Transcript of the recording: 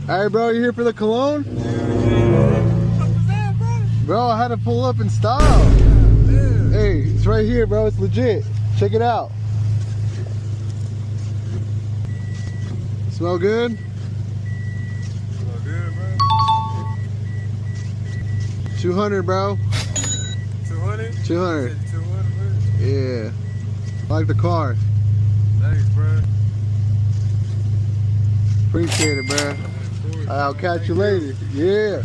Alright, bro, you here for the cologne? What was that, bro? Bro, I had to pull up in style. Yeah. Hey, it's right here, bro. It's legit. Check it out. Smell good? Smell good, bro. 200, bro. 200? 200. 200, bro. Yeah. I like the car. Thanks, bro. Appreciate it, bro. I'll catch you later. Yeah.